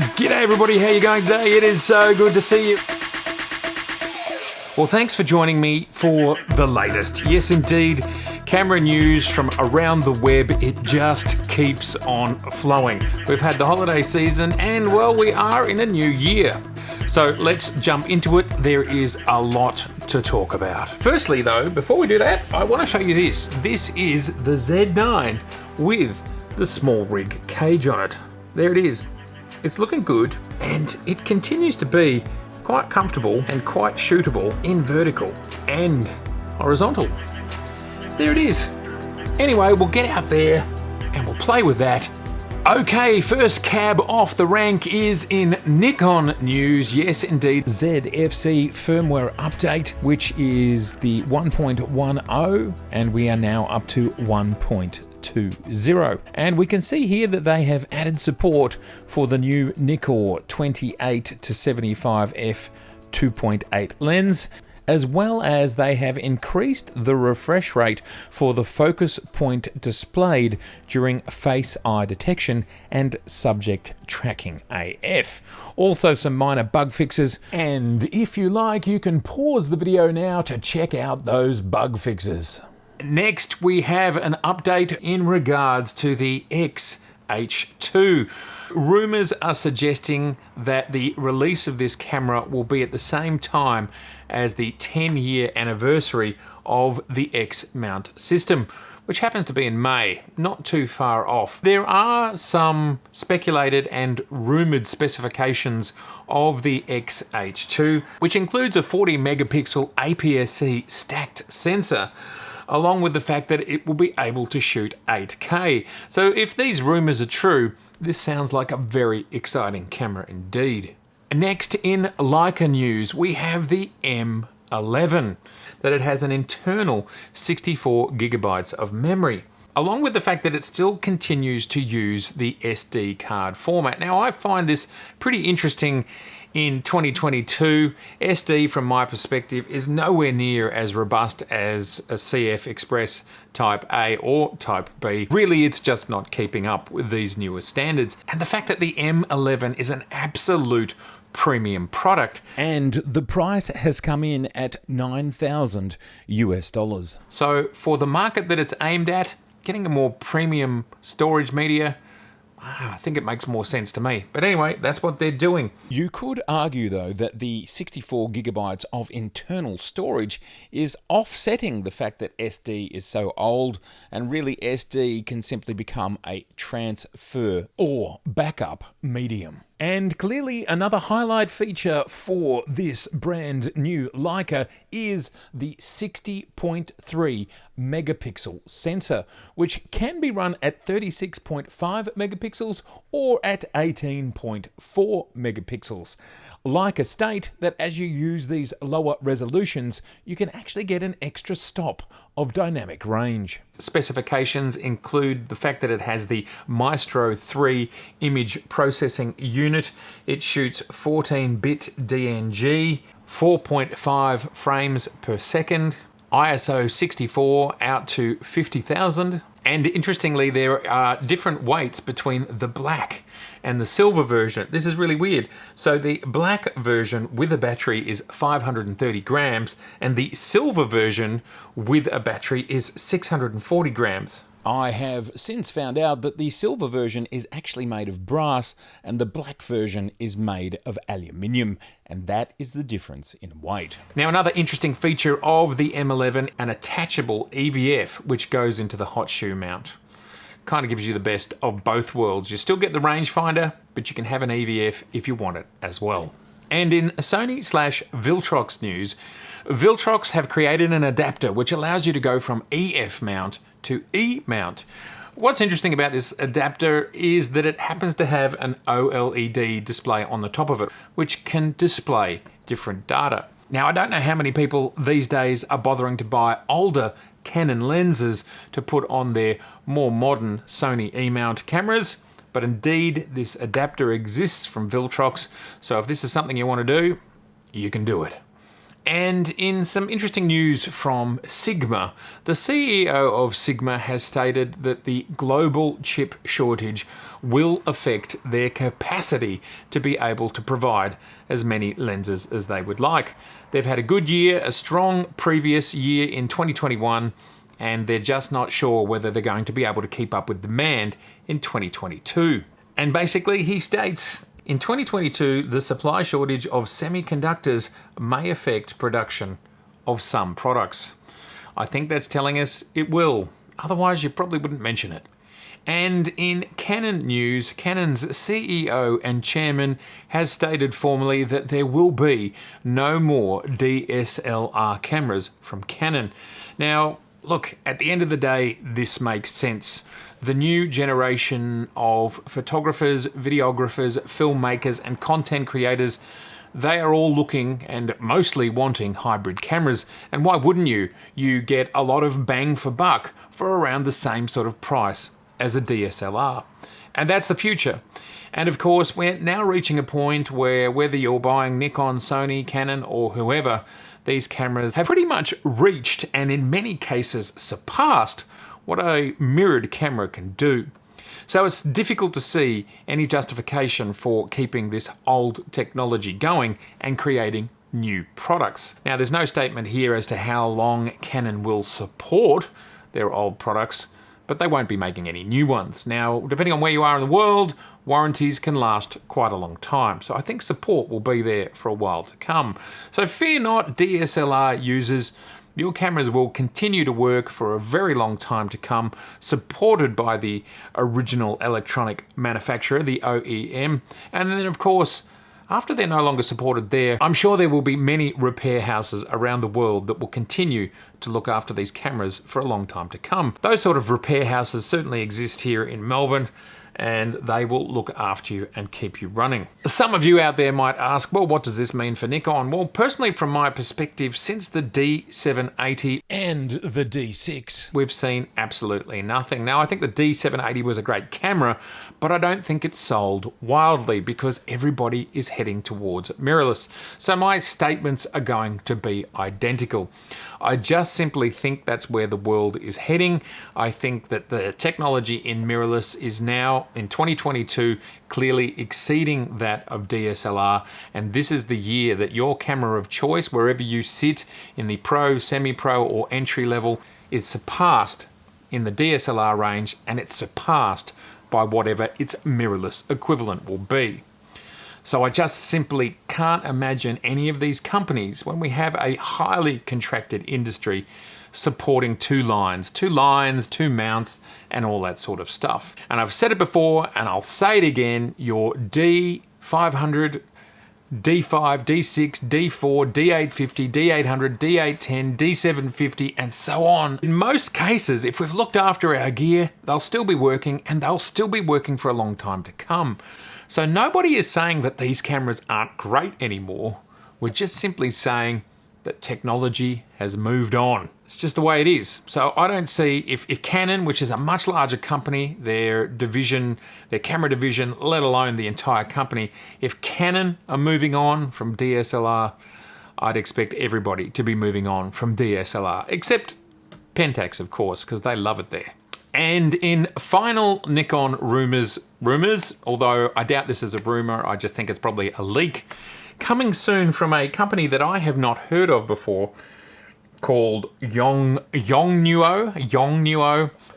G'day everybody, how you going today? It is so good to see you. Well, thanks for joining me for the latest. Yes, indeed, camera news from around the web. It just keeps on flowing. We've had the holiday season and, well, we are in a new year. So let's jump into it. There is a lot to talk about. Firstly, though, before we do that, I want to show you this. This is the Z9 with the small rig cage on it. There it is. It's looking good, and it continues to be quite comfortable and quite shootable in vertical and horizontal. There it is. Anyway, we'll get out there and we'll play with that. Okay, first cab off the rank is in Nikon news. Yes, indeed, ZFC Firmware update, which is the 1.10, and we are now up to 1.20. And we can see here that they have added support for the new Nikon 28-75 f 2.8 lens, as well as they have increased the refresh rate for the focus point displayed during face eye detection and subject tracking AF. Also some minor bug fixes, and if you like, you can pause the video now to check out those bug fixes. Next, we have an update in regards to the X-H2. Rumours are suggesting that the release of this camera will be at the same time as the 10-year anniversary of the X mount system, which happens to be in May, not too far off. There are some speculated and rumoured specifications of the X-H2, which includes a 40 megapixel APS-C stacked sensor, along with the fact that it will be able to shoot 8K. So if these rumours are true, this sounds like a very exciting camera indeed. Next in Leica news, we have the M11, that it has an internal 64 gigabytes of memory, along with the fact that it still continues to use the SD card format. Now, I find this pretty interesting. In 2022, SD, from my perspective, is nowhere near as robust as a CF Express Type A or Type B. Really, it's just not keeping up with these newer standards. And the fact that the M11 is an absolute premium product. And the price has come in at $9,000 US. So for the market that it's aimed at, getting a more premium storage media, I think it makes more sense to me. But anyway, that's what they're doing. You could argue, though, that the 64 gigabytes of internal storage is offsetting the fact that SD is so old, and really SD can simply become a transfer or backup medium. And clearly another highlight feature for this brand new Leica is the 60.3 megapixel sensor, which can be run at 36.5 megapixels or at 18.4 megapixels. Leica state that as you use these lower resolutions, you can actually get an extra stop of dynamic range. Specifications include the fact that it has the Maestro 3 image processing unit. It shoots 14-bit DNG, 4.5 frames per second, ISO 64 out to 50,000. And interestingly, there are different weights between the black and the silver version. This is really weird. So the black version with a battery is 530 grams, and the silver version with a battery is 640 grams. I have since found out that the silver version is actually made of brass and the black version is made of aluminium, and that is the difference in weight. Now, another interesting feature of the M11, an attachable EVF, which goes into the hot shoe mount. Kind of gives you the best of both worlds. You still get the rangefinder, but you can have an EVF if you want it as well. And in Sony/Viltrox news, Viltrox have created an adapter which allows you to go from EF mount to E mount. What's interesting about this adapter is that it happens to have an OLED display on the top of it, which can display different data. Now, I don't know how many people these days are bothering to buy older Canon lenses to put on their more modern Sony E mount cameras, but indeed this adapter exists from Viltrox, so if this is something you want to do, you can do it. And in some interesting news from Sigma, the CEO of Sigma has stated that the global chip shortage will affect their capacity to be able to provide as many lenses as they would like. They've had a good year, a strong previous year in 2021, and they're just not sure whether they're going to be able to keep up with demand in 2022. And basically, he states, in 2022, the supply shortage of semiconductors may affect production of some products. I think that's telling us it will. Otherwise, you probably wouldn't mention it. And in Canon news, Canon's CEO and chairman has stated formally that there will be no more DSLR cameras from Canon. Now, look, at the end of the day, this makes sense. The new generation of photographers, videographers, filmmakers, and content creators, they are all looking and mostly wanting hybrid cameras. And why wouldn't you? You get a lot of bang for buck for around the same sort of price as a DSLR. And that's the future. And of course, we're now reaching a point where whether you're buying Nikon, Sony, Canon, or whoever, these cameras have pretty much reached and in many cases surpassed what a mirrored camera can do. So it's difficult to see any justification for keeping this old technology going and creating new products. Now, there's no statement here as to how long Canon will support their old products, but they won't be making any new ones. Now, depending on where you are in the world, warranties can last quite a long time. So I think support will be there for a while to come. So fear not, DSLR users. Your cameras will continue to work for a very long time to come, supported by the original electronic manufacturer, the OEM. And then, of course, after they're no longer supported there, I'm sure there will be many repair houses around the world that will continue to look after these cameras for a long time to come. Those sort of repair houses certainly exist here in Melbourne, and they will look after you and keep you running. Some of you out there might ask, well, what does this mean for Nikon? Well, personally, from my perspective, since the D780 and the D6, we've seen absolutely nothing. Now, I think the D780 was a great camera, but I don't think it's sold wildly because everybody is heading towards mirrorless. So my statements are going to be identical. I just simply think that's where the world is heading. I think that the technology in mirrorless is now, in 2022, clearly exceeding that of DSLR, and this is the year that your camera of choice, wherever you sit in the pro, semi-pro, or entry level, is surpassed in the DSLR range, and it's surpassed by whatever its mirrorless equivalent will be. So I just simply can't imagine any of these companies, when we have a highly contracted industry, supporting two lines, two mounts, and all that sort of stuff. And I've said it before, and I'll say it again, your D500, D5, D6, D4, D850, D800, D810, D750, and so on. In most cases, if we've looked after our gear, they'll still be working, and they'll still be working for a long time to come. So nobody is saying that these cameras aren't great anymore. We're just simply saying that technology has moved on. It's just the way it is. So I don't see, if Canon, which is a much larger company, their camera division, let alone the entire company, if Canon are moving on from DSLR, I'd expect everybody to be moving on from DSLR, except Pentax, of course, because they love it there. And in final Nikon rumors, although I doubt this is a rumor, I just think it's probably a leak, coming soon from a company that I have not heard of before, called Yongnuo.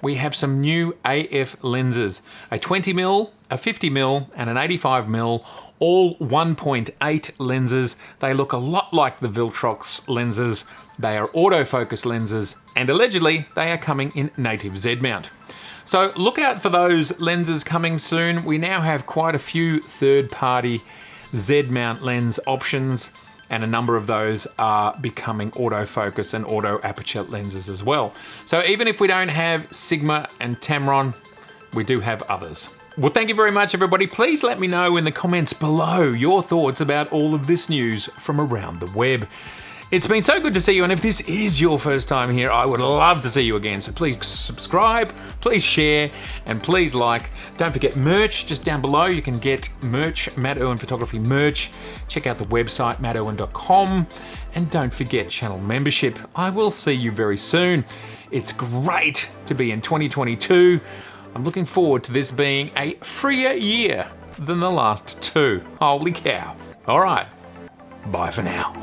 We have some new AF lenses, a 20mm, a 50mm, and an 85mm, all 1.8 lenses. They look a lot like the Viltrox lenses. They are autofocus lenses, and allegedly they are coming in native Z mount. So look out for those lenses coming soon. We now have quite a few third-party Z mount lens options, and a number of those are becoming autofocus and auto aperture lenses as well. So even if we don't have Sigma and Tamron, we do have others. Well, thank you very much, everybody. Please let me know in the comments below your thoughts about all of this news from around the web. It's been so good to see you, and if this is your first time here, I would love to see you again. So please subscribe, please share, and please like. Don't forget merch, just down below you can get merch, Matt Irwin Photography merch. Check out the website, mattirwin.com, and don't forget channel membership. I will see you very soon. It's great to be in 2022. I'm looking forward to this being a freer year than the last two. Holy cow. All right, bye for now.